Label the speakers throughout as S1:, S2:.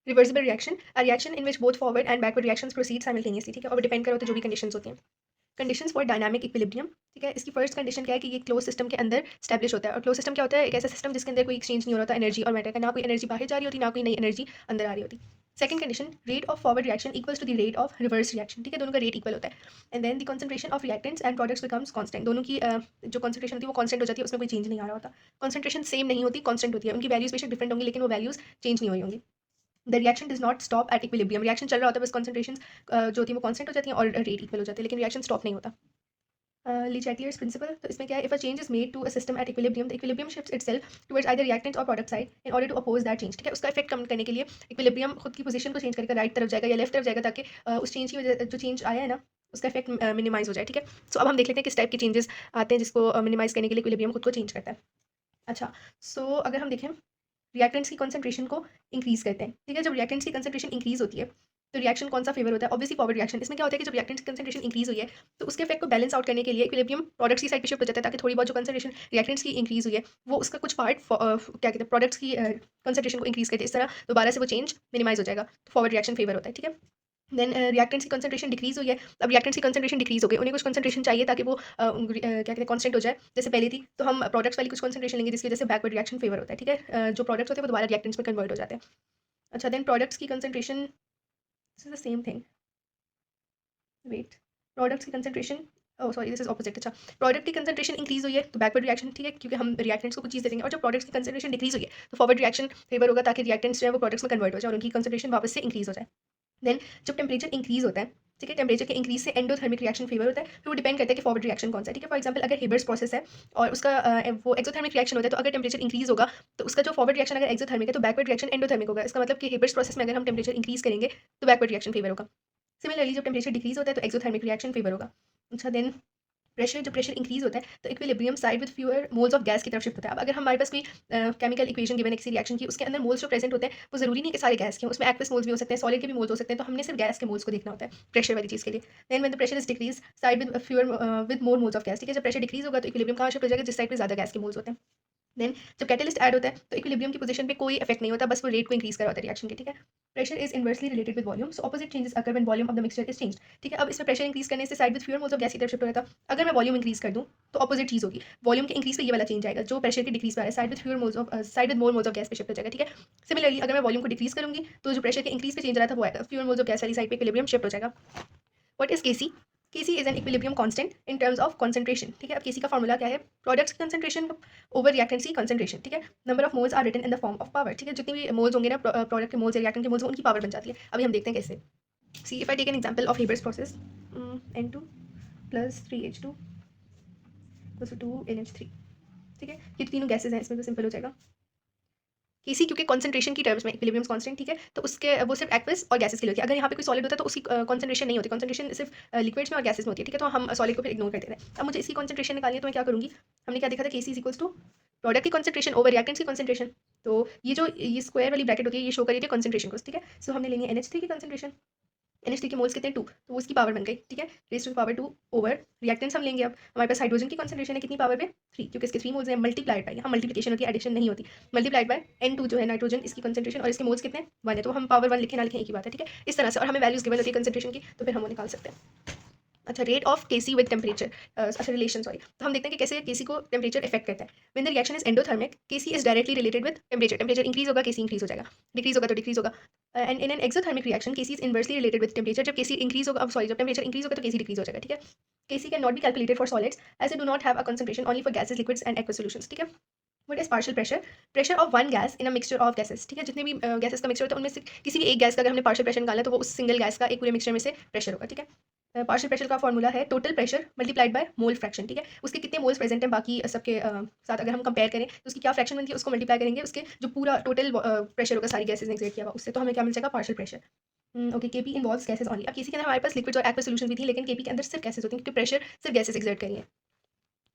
S1: Reversible reaction, a reaction in which both forward and backward reactions proceed simultaneously, ठीक है, और depend करो तो जो भी कंडीशंस होती हैं। कंडीशंस फॉर डायनामिक इक्विलिब्रियम, ठीक है, इसकी फर्स्ट कंडीशन क्या है कि ये क्लोज सिस्टम के अंदर स्टैब्लिश होता है। और क्लोज सिस्टम क्या होता है? एक ऐसा सिस्टम जिसके अंदर कोई एक्सचेंज नहीं हो रहा था एनर्जी और मैटर का, ना कोई एनर्जी बाहर जा रही होती, ना कोई नई एनर्जी अंदर आ रही होती। Second condition, rate of forward reaction equals to the rate of reverse reaction, ठीक है, दोनों का रेट इक्वल होता है। And then the concentration of reactants and products becomes constant, दोनों की जो कंसंट्रेशन होती है वो कांस्टेंट हो जाती है, उसमें कोई चेंज नहीं आ रहा होता। कंसंट्रेशन सेम नहीं होती, कांस्टेंट होती है, उनकी वैल्यूज बेशक डिफरेंट होंगी लेकिन वो वैल्यूज चेंज नहीं हुई होंगी। The reaction does not stop at equilibrium, reaction चल रहा होता है, बस कंसंट्रेशन जो होती है वो कांस्टेंट हो जाती है और रेट इक्वल हो जाती है, लेकिन रिएक्शन स्टॉप नहीं होता। ली चैटलियर्स प्रिंसिपल, तो इसमें क्या है? If a change is made to a system at equilibrium, the equilibrium shifts itself towards either reactant और product side in order to oppose that change, ठीक है, उसका इफेक्ट कम करने के लिए इक्विलिब्रियम खुद की पोजीशन को चेंज करके राइट तरफ जाएगा या लेफ्ट तरफ जाएगा, ताकि उस चेंज की वजह जो चेंज आया है ना उसका इफेक्ट मिनिमाइज हो जाए, ठीक है। सो अब हम देख लेते हैं किस टाइप के चेंजेस आते हैं जिसको मिनिमाइज करने के लिए इक्विलिब्रियम खुद को चेंज करता है। अच्छा, सो अगर हम देखें रिएक्टेंट्स की कंसंट्रेशन को इंक्रीज करते हैं, ठीक है, जब रिएक्टेंट्स की कंसंट्रेशन इंक्रीज होती है तो रिएक्शन कौन सा फेवर होता है? Obviously forward reaction. इसमें क्या होता है कि जब रिएक्टेंट्स की कंसंट्रेशन इंक्रीज हुई है तो उसके इफेक्ट को बैलेंस आउट करने के लिए इक्विलिब्रियम प्रोडक्ट्स की साइड पे शिफ्ट हो जाता है, ताकि थोड़ी बहुत जो कंसंट्रेशन रिएक्टेंट्स की इंक्रीज हुई है वो उसका कुछ पार्ट क्या कहते हैं प्रोडक्ट्स की कंसंट्रेशन को इंक्रीज करते हैं, इस तरह दोबारा से वो चेंज मिनिमाइज हो जाएगा, तो फॉरवर्ड रिएक्शन फेवर होता है, ठीक है। देन रिएक्टेंट्स की कंसंट्रेशन डिक्रीज हुई है, अब रिएक्टेंट्स की कंसंट्रेशन डिक्रीज हो गई, उन्हें कुछ कंसंट्रेशन चाहिए ताकि वो क्या कहते हैं कांस्टेंट हो जाए जैसे पहले थी, तो हम प्रोडक्ट्स वाली कुछ कंसंट्रेशन लेंगे जिसकी वजह से बैकवर्ड रिएक्शन फेवर होता है, ठीक है। जो प्रोडक्ट्स होते हैं वो दोबारा रिएक्टेंट्स में कन्वर्ट हो जाते हैं। अच्छा, देन प्रोडक्ट्स की concentration, this is the same thing, wait, products की concentration, oh sorry this is opposite. अच्छा, प्रोडक्ट की कंसंट्रेशन इंक्रीज हुई है तो बैकवर्ड रिएक्शन, ठीक है, क्योंकि हम रिएक्टेंट्स को कुछ चीज़ दे देंगे, और जब प्रोडक्ट्स की कंसंट्रेशन डिक्रीज हुई है तो फॉरवर्ड रिएक्शन फेवर होगा ताकि रिएक्टेंट्स जो है वो प्रोडक्ट्स में कन्वर्ट हो जाए और उनकी कंसंट्रेशन वापस से इंक्रीज हो जाए। देन जब टेम्परेचर इंक्रीज होता है, ठीक है, टेम्परेचर के इंक्रीज से एंडोथर्मिक रिएक्शन फेवर होता है, फिर वो डिपेंड करता है कि फॉरवर्ड रिएक्शन कौन सा है, ठीक है। फॉर एग्जांपल अगर हेबर्स प्रोसेस है और उसका वो एक्सोथर्मिक रिएक्शन होता है, तो अगर टेम्परेचर इंक्रीज होगा तो उसका जो फॉरवर्ड रिएक्शन अगर एक्सोथर्मिक है तो बैकवर्ड रिएक्शन एंडोथर्मिक होगा। इसका मतलब कि हेबर्स प्रोसेस में अगर हम टेम्परेचर इंक्रीज करेंगे तो बैकवर्ड रिएक्शन फेवर होगा। सिमिलरली जब टेम्परेचर डिक्रीज होता है तो एक्सोथर्मिक रिएक्शन फेवर होगा। अच्छा, देन प्रेशर, जब प्रेशर इंक्रीज होता है तो equilibrium side with fewer moles of gas की तरफ शिफ्ट होता है। अब अगर हमारे पास कोई केमिकल इक्वेशन गिवन है किसी रिएक्शन की, उसके अंदर मोल्स जो प्रेजेंट होते हैं वो जरूरी नहीं कि सारे गैस के हों, उसमें एक्वस मोल्स भी हो सकते हैं, सॉलिड के भी मोल्स हो सकते हैं, तो हमने सिर्फ गैस के मोल्स को देखना होता है प्रेशर वाली चीज़ के लिए। Then when the pressure is decreases side with fewer with more moles of gas, ठीक है, जब प्रेशर डिक्रीज होगा तो इक्विलिब्रियम कहाँ शिफ्ट हो जाएगा? जिस साइड पे ज्यादा गैस के मोल्स होते हैं। देन जब कैटलिस्ट ऐड होता है तो इक्विलिब्रियम की पोजीशन पे कोई इफेक्ट नहीं होता, बस वो रेट को इंक्रीज करा होता है रिएक्शन के, ठीक है। Pressure is inversely related with volume, so opposite changes occur when volume of the mixture is changed, ठीक है। अब इसमें प्रेशर इंक्रीज करने से side with fewer moles of gas की तरफ शिफ्ट हो जाता है। अगर मैं वॉल्यूम इंक्रीज कर दूं तो ऑपोजिट चीज होगी, वॉल्यूम के इंक्रीज पे ये वाला चेंज आएगा, जो प्रेशर के डिक्रीज पे आ रहा है side with fewer moles of side with more moles of gas पे शिफ्ट हो जाएगा, ठीक है। सिमिलरली अगर मैं वॉल्यूम को डिक्रीज करूंगी तो जो प्रेशर के इंक्रीज पे चेंज आ रहा था वो आएगा, फ्यूअर मोल्स ऑफ गैस वाली साइड पे इक्विलिब्रियम शिफ्ट हो जाएगा। What is KC? KC is an equilibrium constant in terms of concentration, ठीक है। अब केसी का फॉर्मूला क्या है? प्रोडक्ट्स की कंसंट्रेशन ओवर रिएक्टेंट्स की कंसंट्रेशन, ठीक है। Number of moles are written in the form of power, ठीक है, जितनी भी मोल्स होंगे ना प्रोडक्ट के मोल्स या रिएक्टेंट के मोल्स, उनकी पावर बन जाती है। अभी हम देखते हैं कैसे। See if I take an example of Haber's process, N2 plus 3H2 plus 2NH3, ठीक है, ये तीनों गैसेज हैं, इसमें तो सिंपल हो जाएगा। केसी क्योंकि कंसंट्रेशन की टर्म्स में इक्विलिब्रियम कांस्टेंट, ठीक है, तो उसके वो सिर्फ एक्वस और गैसेस के लिए होती है। अगर यहाँ पे कोई सॉलिड होता है तो उसकी कंसंट्रेशन नहीं होती, कंसंट्रेशन सिर्फ लिक्विड्स में और गैसेस में होती है, ठीक है, तो हम सॉलिड को फिर इग्नोर कर देते हैं। अब मुझे इसकी कंसंट्रेशन निकालनी है तो मैं क्या करूँगी? हमने क्या देखा था? केसी इज इक्वल्स टू प्रोडक्ट की कंसंट्रेशन ओवर रिएक्टेंट्स की कंसंट्रेशन, तो ये स्क्वायर वाली ब्रैकेट होती है, ये शो करिए कंसंट्रेशन को, ठीक है। सो हमने लेनी है NH3 की कंसंट्रेशन, NH3 के मोल्स कितने? 2, तो वो उसकी पावर बन गई, ठीक है, raise to the power 2 over reactants हम लेंगे। अब हमारे पास हाइड्रोजन की कंसंट्रेशन है कितनी पावर पे? 3, क्योंकि इसके 3 मोल्स हैं, मल्टीप्लाइड बाय, यहाँ मल्टीप्लिकेशन होती है, एडिशन नहीं होती, मल्टीप्लाइड बाय N2 जो है नाइट्रोजन, इसकी कंसंट्रेशन, और इसके मोल्स कितने? 1 है, तो हम पावर 1 लिखें ना लिखें एक ही बात है, ठीक है, इस तरह से। और हमें वैल्यूज गिवन होती है कंसंट्रेशन की, तो फिर हम वो निकाल सकते हैं। अच्छा, rate of KC with temperature, अच्छा रिलेशन, सॉरी, तो हम देखते हैं कि कैसे केसी को टेम्परेचर इफेक्ट करता है। When the reaction is endothermic KC is directly related with temperature, temperature increase होगा केसी इंक्रीज हो जाएगा, डिक्रीज होगा तो डिक्रीज होगा। And in an exothermic reaction KC is inversely related with temperature, जब केसी इंक्रीज होगा, सॉरी, जब temperature increase होगा तो केसी डिक्रीज हो जाएगा, ठीक है। KC can not be calculated for solids as they do not have a concentration, only for gases, liquids and aqueous solutions, ठीक है। What is partial pressure? Pressure of one gas in a mixture of gases, ठीक है, जितने भी gases का mixture होता है उनमें से किसी भी एक गैस का अगर हमने पार्शियल प्रेशर निकाला तो वो उस सिंगल गैस का एक पूरे मिक्सचर में से प्रेशर होगा, ठीक है। पार्शियल प्रेशर का फॉर्मूला है total pressure multiplied by mole fraction, ठीक है, उसके कितने मोल्स प्रेजेंट हैं बाकी सबके साथ अगर हम कंपेयर करें तो उसकी क्या फ्रैक्शन बनती है, उसको मल्टीप्लाई करेंगे उसके जो पूरा टोटल प्रेशर होगा सारी गैसेज ने एक्सर्ट किया हुआ उससे, तो हमें क्या मिल जाएगा? Partial pressure. Okay, KP involves gases only. अब किसी के अंदर हमारे पास लिक्विड्स और एक्वस सॉल्यूशन भी थी, लेकिन केपी के अंदर सिर्फ गैसेज होती हैं क्योंकि प्रेशर सिर्फ गैसेज एक्सर्ट करिए।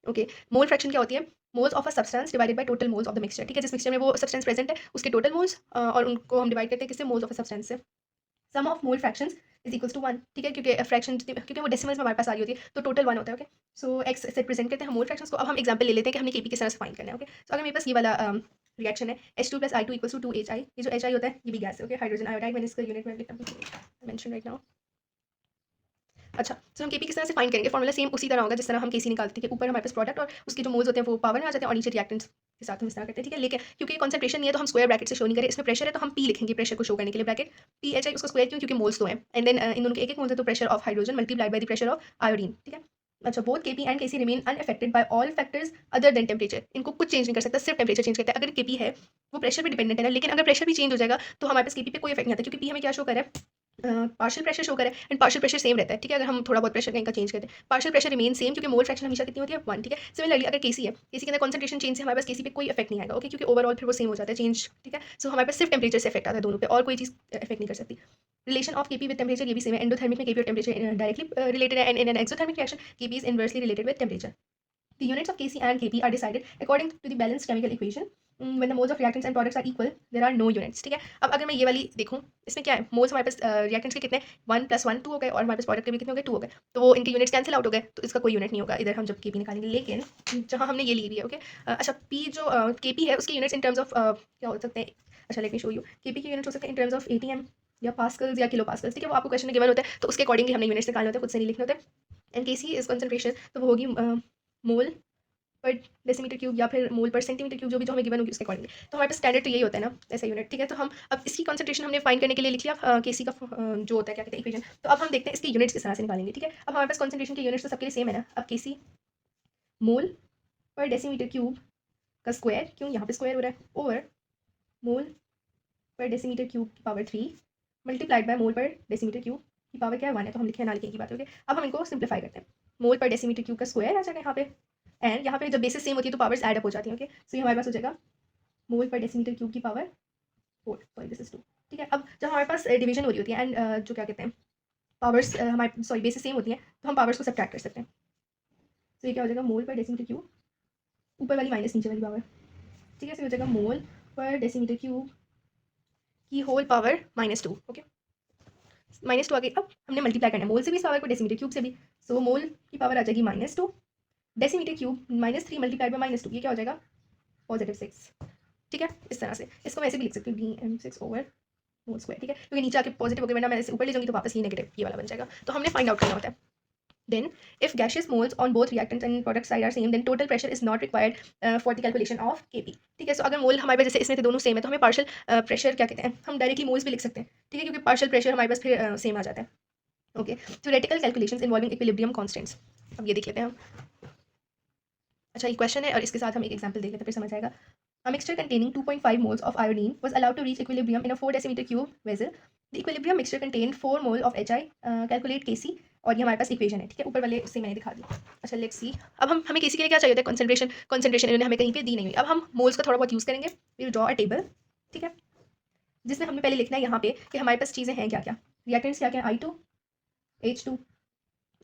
S1: ओके, मोल फ्रैक्शन क्या होती है? Moles of a substance divided by total moles of the mixture, ठीक है, जिस मिक्सचर में वो सब्सटेंस प्रेजेंट है उसके टोटल मोल्स और उनको हम डिवाइड करते हैं किससे? मोल्स ऑफ अ सब्सटेंस से। Sum of mole fractions is equals to 1, ठीक है, क्योंकि फ्रैक्शन क्योंकि वो डेसिमल्स में हमारे पास आ रही होती है तो टोटल 1 होता है। ओके, सो एक्स से प्रेजेंट करते हैं हम मोल फ्रैक्शंस को। अब हम एग्जांपल ले लेते हैं कि हमने केपी किस तरह से फाइंड करना है। ओके, सो अगर मेरे पास ये वाला रिएक्शन है H2 plus I2 equals to 2HI। ये जो HI होता है ये भी गैस है, ओके, हाइड्रोजन आयोडाइड। मैंने इसका यूनिट में मेंशन राइट नाउ। अच्छा, तो हम केपी किस तरह से फाइंड करेंगे? फॉर्मूला सेम उसी तरह होगा जिस तरह हम केसी निकालते थे कि ऊपर हमारे पास प्रोडक्ट और उसके जो मोल्स होते हैं वो पावर में आ जाते हैं और नीचे रिएक्टेंट्स के साथ हम इस तरह करते हैं, ठीक है। लेकिन क्योंकि कॉन्सेंट्रेशन नहीं है तो हम स्क्वायर ब्रैकेट से शो नहीं करें। इसमें प्रेशर है तो हम पी लिखेंगे प्रेशर को शो करने के लिए, ब्रैकेट पी एच आई, उसका स्क्वायर क्यों? क्योंकि मोल्स तो हैं, एंड देन इन दोनों के एक मोल्स है तो pressure of hydrogen multiplied by the pressure of iodine, ठीक है। अच्छा, both KP and KC remain unaffected by all factors other than temperature. इनको कुछ चेंज नहीं कर सकता, सिर्फ टेम्परेचर चेंज करता है। अगर केपी है वो प्रेशर पे डिपेंडेंट है ना, लेकिन अगर प्रेशर भी चेंज हो जाएगा तो हमारे पास केपी पे कोई इफेक्ट नहीं आता, क्योंकि पी हमें क्या शो कर रहा है? पार्शियल प्रेशर शो करे, एंड पार्शियल प्रेशर सेम रहता है, ठीक है। अगर हम थोड़ा बहुत प्रेशर कहीं का चेंज करते हैं, पार्शियल प्रेशर रिमेन सेम, क्योंकि मोल फ्रैक्शन हमेशा कितनी होती है? 1, ठीक है। सिमिलरली अगर केसी है, केसी के अंदर कॉन्सेंट्रेशन चेंज से हमारे पास केसी पे कोई इफेक्ट नहीं आएगा, ओके, क्योंकि ओवरऑल फिर वो सेम हो जाता है चेंज, ठीक है। सो हमारे पास सिर्फ टेम्परेचर से इफेक्ट आता है दोनों पे, और कोई चीज़ इफेक्ट नहीं कर सकती। Relation of KP with temperature ये भी सेम है। एंडोथर्मिक में केपी और टेम्परेचर डायरेक्टली रिलेटेड है, and in an exothermic reaction KP is inversely related with temperature. The units of Kc and Kp are decided according to the balanced chemical equation. When the moles of reactants and products are equal, there are no units, ठीक है। अब अगर मैं ये वाली देखूँ, इसमें क्या है? मोल्स हमारे पास रिएक्टेंट्स के कितने? 1 + 1 2 हो गए, और हमारे पास प्रोडक्ट के भी कितने हो गए? 2 हो गए। तो वो इनके यूनिट्स कैंसिल आउट हो गए, तो इसका कोई यूनिट नहीं होगा इधर हम जब Kp निकालेंगे। लेकिन जहाँ हमने ये ली हुई है, ओके, अच्छा, P जो Kp है उसके यूनिट्स इन टर्म्स ऑफ क्या हो सकते हैं? अच्छा, let me show you. Kp के यूनिट्स हो सकते हैं इन टर्म्स ऑफ ATM या पास्कल्स या किलो पास्कल्स, ठीक है। वो आपको क्वेश्चन में गिवन होता है, तो उसके अकॉर्डिंगली हमने यूनिट्स निकालने होते हैं, खुद से नहीं लिखने होते। एंड Kc इज कंसंट्रेशन, तो वो होगी मोल पर डेसीमीटर क्यूब या फिर मोल पर सेंटीमीटर क्यूब, जो हमें गिवन होगी उसके अकॉर्डिंग। तो हमारे पास स्टैंडर्ड तो यही होता है ना, ऐसा यूनिट, ठीक है। तो हम अब इसकी कंसंट्रेशन हमने फाइंड करने के लिए लिख लिया केसी का जो होता है क्या कहते हैं इक्वेशन। तो अब हम देखते हैं इसके यूनिट्स किस तरह से निकालेंगे, ठीक है। अब हमारे पास कंसंट्रेशन के यूनिट्स तो सबके लिए सेम है ना। अब केसी मोल पर डेसीमीटर क्यूब का स्क्वायर, क्यों यहाँ पे स्क्वायर हो रहा है, ओवर मोल पर डेसीमीटर क्यूब की पावर 3 मल्टीप्लाइड बाय मोल पर डेसीमीटर क्यूब की पावर क्या है? 1 है, तो हम लिखे ना लिखे की बात है, ओके। अब हम इनको सिंप्लीफाई करते हैं। मोल पर डेसीमीटर क्यूब का स्क्वायर आ जाएगा यहाँ पे, एंड यहाँ पे जब बेसिस सेम होती है तो पावर्स ऐड अप हो जाती हैं, ओके। सो ये हमारे पास हो जाएगा मोल पर डेसीमीटर क्यूब की पावर 4, सॉरी दिस इज 2, ठीक है। अब जब हमारे पास डिवीजन हो रही होती है एंड जो क्या कहते हैं पावर्स हमारे सॉरी बेसिस सेम होती है, तो हम पावर्स को सब्ट्रैक्ट कर सकते हैं। तो ये क्या हो जाएगा? मोल पर डेसीमीटर क्यूब, ऊपर वाली माइनस नीचे वाली पावर, ठीक है। सो हो जाएगा मोल पर डेसीमीटर क्यूब की होल पावर -2, ओके। -2 आ गई। अब हमने मल्टीप्लाई करना है मोल से भी इस पावर को, डेसीमीटर क्यूब से भी। सो मोल की पावर आ जाएगी -2, डेसीमीटर क्यूब -3 मल्टीप्लाइड बाय -2, ये क्या हो जाएगा? +6, ठीक है। इस तरह से इसको मैं ऐसे भी लिख सकती हूँ dm6 ओवर होल स्क्वायर, ठीक है, क्योंकि नीचे आके पॉजिटिव हो गया, वरना मैं ऐसे ऊपर ले जाऊंगी तो वापस ये नेगेटिव ये वाला बन जाएगा। तो हमने फाइंड आउट करना होता है। Then, if gaseous moles on both reactants and product side are same, then total pressure is not required for the calculation of Kp, ठीक है। सो अगर मोल हमारे पास जैसे इसमें थे दोनों सेम है, तो हमें पार्शियल प्रेशर क्या कहते हैं? हम डायरेक्टली मोल्स भी लिख सकते हैं, ठीक है, क्योंकि पार्शियल प्रेशर हमारे पास फिर सेम आ जाता है, okay. Theoretical calculations involving equilibrium constants, अब ये देख लेते हैं हम। अच्छा, ये क्वेश्चन है और इसके साथ हम एक एग्जांपल देख लेते हैं, फिर समझ आएगा। A mixture containing 2.5 moles of iodine was allowed to reach equilibrium in a 4 decimeter cube vessel. The equilibrium mixture contained 4 mole of HI. Calculate Kc, और ये हमारे पास इक्वेशन है, ठीक है। ऊपर वाले से मैंने दिखा दिया। अच्छा, लेट्स सी। अब हमें Kc के लिए क्या चाहिए होता है? कंसंट्रेशन इन्होंने हमें कहीं पे दी नहीं हुई। अब हम मोल्स का थोड़ा बहुत यूज़ करेंगे। विल ड्रॉ अ टेबल, ठीक है, जिसमें हमने पहले लिखना है यहाँ पे कि हमारे पास चीज़ें हैं क्या क्या। रिएक्टेंट्स क्या क्या? I2 H2,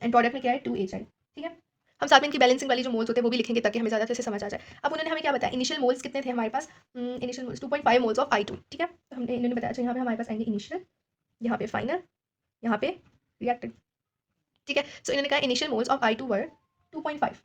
S1: एंड प्रोडक्ट में क्या है? 2HI, ठीक है। हम साथ में इनकी बैलेंसिंग वाली जो मोल्स होते हैं वो भी लिखेंगे ताकि हमें ज़्यादा अच्छे से समझ आ जाए। अब उन्होंने हमें क्या बताया? इनिशियल मोल्स कितने थे हमारे पास? Initial moles 2.5 moles of I2, ठीक है। तो हमने इन्होंने बताया, अच्छा यहाँ पे हमारे पास आएंगे इनिशियल, यहाँ पे फाइनल, यहाँ पे रिएक्टेंट, ठीक है। सो इन्होंने कहा इनिशियल मोल्स ऑफ I2 वर 2.5।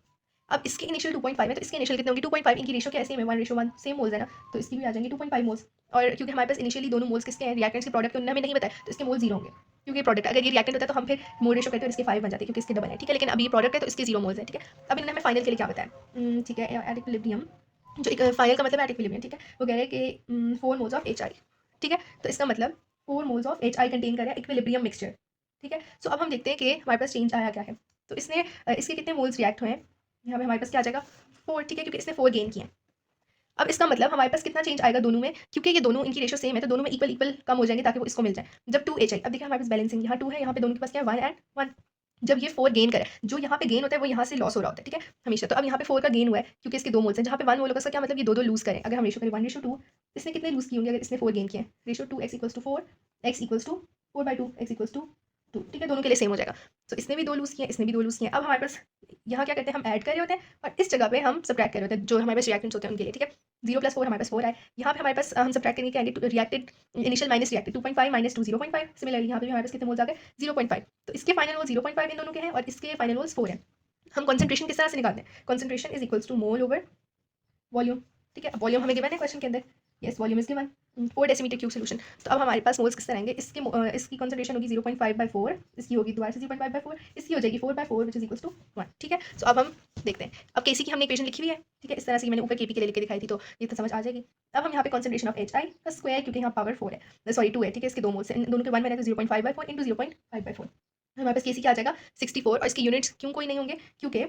S1: अब इसके इनिशियल 2.5 है, तो इसके इनिशियल कितने होंगे? 2.5। इनकी रेशो क्या सेम है? 1:1, सेम मोल्स है ना, तो इसकी भी आ जाएंगी 2.5 मोल्स। और क्योंकि हमारे पास इनिशियली दोनों मोल्स किसके हैं? रिएक्टेंट्स के प्रोडक्ट के, उन्होंने हमें नहीं बताया, तो इसके मोल 0 होंगे, क्योंकि प्रोडक्ट अगर ये रिएक्टेंट होता है तो हम फिर मोल रेशो करते हैं और इसके 5 बन जाते हैं, क्योंकि इसके डबल है, ठीक है। लेकिन अभी ये प्रोडक्ट है तो इसके 0 मोल्स है, ठीक है। अब इन्होंने हमें फाइनल के लिए क्या बताया, ठीक है, एट इक्विलिब्रियम, जो एक फाइनल का मतलब है एट इक्विलिब्रियम, ठीक है। वो कह रहे हैं कि 4 मोल्स ऑफ HI, ठीक है। तो इसका मतलब 4 मोल्स ऑफ HI कंटेन कर रहा है इक्विलिब्रियम मिक्सचर, ठीक है। सो अब हम देखते हैं कि हमारे पास चेंज आया क्या है। तो इसने इसके कितने मोल्स रिएक्ट हुए हैं? यहाँ पे हमारे पास क्या आ जाएगा? 4, ठीक है, क्योंकि इसने 4 गेन किए हैं। अब इसका मतलब हमारे पास कितना चेंज आएगा दोनों में, क्योंकि ये दोनों इनकी रेशो सेम है, तो दोनों में इक्वल इक्वल कम हो जाएंगे ताकि वो इसको मिल जाए। जब 2HI, अब देखिए हमारे पास बैलेंसिंग यहाँ 2 है, यहाँ पे दोनों के पास क्या है? 1 एंड 1। जब ये 4 गेन करे, जो यहाँ पे गेन होता है वो यहाँ से लॉस हो रहा होता है, ठीक है, हमेशा। तो अब यहाँ पे 4 का गेन हुआ है क्योंकि इसके 2 मोल्स हैं, जहाँ पे 1 मोल होगा, इसका क्या मतलब? ये दो लूज करें। अगर हम रेशो करें 1:2, इसने कितने लूज किए होंगे? अगर इसने 4 गेन किए, रेशो 2x = 4, x = 4/2, x = 2, ठीक है, दोनों के लिए सेम हो जाएगा। तो इसने भी 2 लूज किए, इसने भी 2 लूज किए। अब हमारे पास यहाँ क्या करते हैं? हम ऐड कर रहे होते हैं और इस जगह पे हम सब्ट्रैक्ट कर रहे होते हैं, जो हमारे पास रिएक्टेंट्स होते हैं उनके लिए, ठीक है। 0 + 4 हमारे पास 4 आए, यहाँ पे हमारे पास हम सब्ट्रैक्ट करेंगे क्या आएंगे? Reacted initial minus reacted 2.5 - 2 0.5। Similarly यहाँ पे भी हमारे पास कितने मोल्स आ गए? 0.5। तो इसके फाइनल मोल 0.5 इन दोनों के हैं और इसके फाइनल मोल्स 4 हैं। हम कंसंट्रेशन किस तरह से निकालते हैं? Concentration is equals to mole over volume, ठीक है, वॉल्यूम हमें गिवन है क्वेश्चन के अंदर, yes volume is given, 4 decimetre cube solution. तो अब हमारे पास मोल्स किस तरह आएंगे, इसकी कॉन्सेंट्रेशन होगी 0.5/4, इसकी होगी दोबारा से 0.5/4, इसकी हो जाएगी 4/4 विच इज इक्वल्स टू 1। ठीक है, तो अब हम देखते हैं, अब केसी की हमने इक्वेशन लिखी हुई है, ठीक है, इस तरह से मैंने ऊपर केपी के लिए लिख के दिखाई थी, तो ये तो समझ आ जाएगी। अब हम यहाँ पे कॉन्सेंट्रेशन ऑफ एच आई का स्क्वायर, क्योंकि यहाँ पावर 4 है, सॉरी 2 है, ठीक है, इसके दो मोल्स हैं, दोनों के 1 मैंने तो 0.5/4 इंटू 0.5/4, हमारे पास केसी क्या आ जाएगा 64, और इसके यूनिट्स क्यों कोई नहीं होंगे, क्योंकि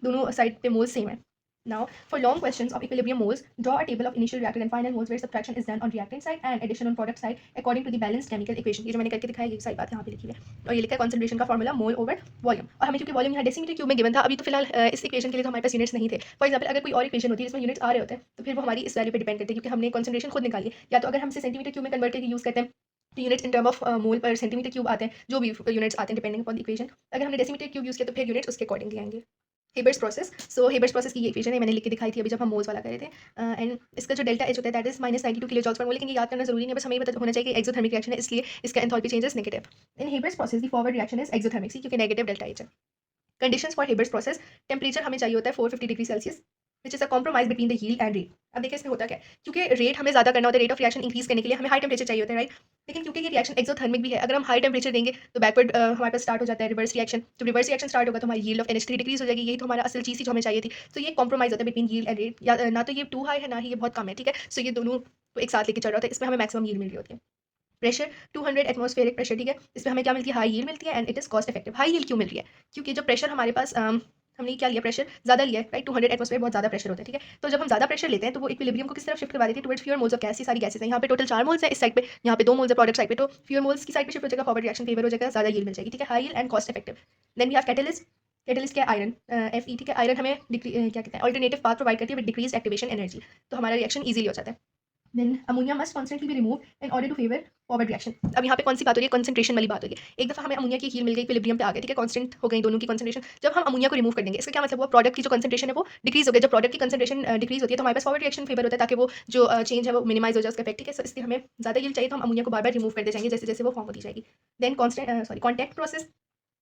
S1: दोनों साइड पे मोल्स सेम है। Now, for long questions of equilibrium moles, draw a table of initial reactant and final moles where subtraction is done on reactant side and addition on product side according to the balanced chemical equation। ये जो मैंने करके दिखाया ये सारी बात यहाँ पे लिखी है, और ये लिखा है concentration का फॉर्मूला मोल ओवर वॉल्यूम, और हमें क्योंकि वॉल्यूम यहाँ डेसीमीटर क्यूब में गिवन था, अभी तो फिलहाल इस इक्वेशन के लिए तो हमारे पास यूनिट्स नहीं थे। फॉर एग्जाम्पल अगर कोई और इक्वेशन होती है जिसमें यूनिट्स आ रहे होते हैं, तो फिर वो हमारी इस वैल्यू पर डिपेंड करते हैं, क्योंकि हमने कॉन्सेंट्रेशन खुद निकाली है, या तो अगर हमसे सेंटीमीटर क्यूब में कन्वर्ट करके यूज़ करते हैं तो units in term of mole पर सेंटीमीटर क्यूब आते हैं, जो भी यूनिट्स आते हैं डिपेंडिंग अपॉन द इक्वेशन। अगर हमने डेसीमीटर क्यूब यूज़ किया तो फिर यूनिट्स उसके अकॉर्डिंगली आएंगे। हेबर्स प्रोसेस, सो हेबर्स प्रोसेस की ये इक्वेशन है, मैंने लिख के दिखाई थी अभी जब हम मोल्स वाला कर रहे थे, एंड इसका जो डेल्टा एच होता है दैट इज -92 किलो जॉल्स पर मोल, लेकिन ये याद करना जरूरी नहीं है, बस हमें पता होना चाहिए कि एक्सोथर्मिक रिएक्शन है, इसलिए इसका enthalpy change is negative. In Haber's process the forward reaction is exothermic, क्योंकि नेगेटिव डेल्टा एच है। Conditions for Haber's process, temperature हमें चाहिए होता है 450 degree Celsius which is a compromise between the yield and rate. अब देखिए इसमें होता क्या है, क्योंकि रेट हमें ज़्यादा करना होता है, रेट ऑफ रिएक्शन इंक्रीज करने के लिए हमें हाई टेम्परेचर चाहिए होता है, राइट। लेकिन क्योंकि ये रिएक्शन एक्सोथर्मिक भी है, अगर हम हाई टेम्परेचर देंगे तो बैकवर्ड हमारे पास स्टार्ट हो जाता है रिवर्स रिएक्शन, जब रिवर्स रिएक्शन स्टार्ट होगा तो हमारी यील्ड ऑफ NH3 डिक्रीज हो जाएगी, यही तो हमारा असल चीज़ थी जो हमें चाहिए थी। तो ये कॉम्प्रोमाइज होता है बिटवीन यील्ड एंड रेट, या ना तो ये टू हाई है ना ही ये बहुत कम है, ठीक है। सो ये दोनों को एक साथ लेके चल रहा होता है, इसमें हमें मैक्सिमम यील्ड मिल रही होती है। प्रेशर 200 एटमॉस्फेरिक प्रेशर, ठीक है, इसमें हमें क्या मिलती है, हाई यील्ड मिलती है, and it is cost effective. High yield क्यों मिल रही है, क्योंकि जो प्रेशर हमारे पास हमने क्या लिया, प्रेशर ज़्यादा लिया है, राइट। 200 एटमॉस्फेयर बहुत ज़्यादा प्रेशर होता है, ठीक है। तो जब हम ज़्यादा प्रेशर लेते हैं तो वो इक्विलिब्रियम को किस तरफ शिफ्ट करवा देती है, towards fewer moles of gas. सारी गैसेस हैं, यहाँ पे टोटल 4 मोल्स है इस साइड पे, यहाँ पे 2 मोल्स है प्रोडक्ट साइड पे, तो फ्यूअर मोल्स की साइड पे शिफ्ट हो जाएगा, फॉरवर्ड रिएक्शन फेवर हो जाएगा, ज़्यादा यील्ड मिल जाएगी, ठीक है, high yield and cost effective. Then we have catalyst, catalyst क्या आयरन, Fe, ठीक है, आयरन हमें क्या कहते हैं, ऑल्टरनेटिव पाथ प्रोवाइड करती है विद डिक्रीज एक्टिवेशन एनर्जी, तो हमारा रिएक्शन ईजिली हो जाता है। Then ammonia must constantly be remove in order to favour forward reaction. अब यहाँ पे कौन सी बात हो रही है, कंसंट्रेशन वाली बात हो रही है। एक दफा हमें अमोनिया की हील मिल गई, इक्विलिब्रियम पे आ गए, ठीक है, कांस्टेंट हो गई दोनों की कंसंट्रेशन। जब हम अमोनिया को रिमूव कर देंगे, इसका क्या मतलब हुआ, प्रोडक्ट की जो कंसंट्रेशन है वो डिक्रीज हो गई। जब प्रोडक्ट की कंसंट्रेशन डिक्रीज होती है तो हमारे पास फॉरवर्ड रिएक्शन फेवर होता है, ताकि वो जो चेंज है वो मिनिमाइज हो जाए उसका इफेक्ट, ठीक है। सो इसलिए हमें ज़्यादा यील्ड चाहिए तो हम अमोनिया को बार बार रिमूव करते जाएंगे जैसे जैसे वो फॉर्म होती जाएगी। Then contact process,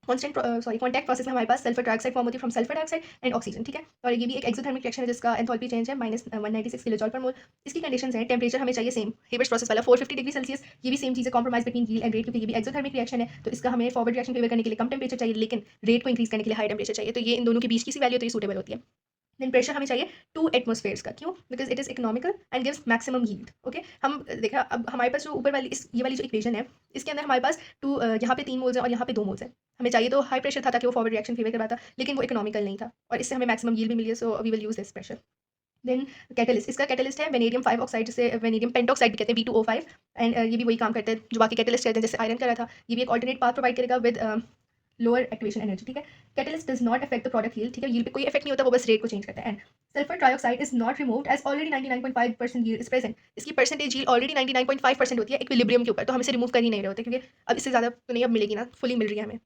S1: contact process में हमारे पास सल्फर डाइऑक्साइड फॉर्म होती है from sulphur dioxide and oxygen, ठीक है। और ये भी एक एक्सोथर्मिक रिएक्शन है जिसका एंथैल्पी चेंज है -196 किलो जॉल पर मोल। इसकी कंडीशंस हैं, टेम्परेचर हमें चाहिए सेम, हेबर्स प्रोसेस वाला 450 डिग्री सेल्सियस, ये भी सेम चीज़ है, compromise between yield and rate, क्योंकि ये भी एक्सोथर्मिक रिएक्शन है, तो इसका हमें फॉरवर्ड रिएक्शन फेवर करने के लिए कम टेम्परेचर चाहिए, लेकिन रेट को इंक्रीज करने के लिए हाई टेम्परेचर चाहिए, तो ये इन दोनों के बीच की सी वैल्यू तो ये सूटेबल होती है। देन प्रेशर हमें चाहिए 2 एटमॉस्फेयर्स का, क्यों, because it is economical and gives maximum yield, okay. हम देखा अब हमारे पास जो ऊपर वाली ये वाली जो इक्वेशन है, इसके अंदर हमारे पास यहाँ पे 3 मोल्स है और यहाँ पे 2 मोल्स है। हमें चाहिए तो हाई प्रेशर था ताकि वो फॉरवर्ड रिएक्शन फेवर करवाता, लेकिन वो इकोनॉमिकल नहीं था, और इससे हमें मैक्सिमम यील्ड भी मिली है, so we will use this pressure. Then catalyst, इसका कैटलिस्ट है वेनेडियम 5 ऑक्साइड, से वेनेडियम पेंटॉक्साइड भी कहते हैं, V2O5, एंड ये भी वही काम करते हैं जो बाकी कैटलिस्ट करते हैं, जैसे आयरन करा था। ये भी एक ऑल्टरनेट पाथ प्रोवाइड करेगा विद लोअर एक्टिवेशन एनर्जी, ठीक है। Catalyst does not affect the product yield, ठीक है, यील्ड पे कोई इफेक्ट नहीं होता, वो बस रेट को चेंज करता है। And sulphur trioxide is not removed as already 99.5% yield is present, इसकी परसेंटेज यील्ड ऑलरेडी 99.5% होती है इक्विलिब्रियम के ऊपर, तो हम इसे रिमूव कर ही नहीं रहे होते, क्योंकि अब इससे ज़्यादा तो नहीं अब मिलेगी ना, फुली मिल रही है हमें।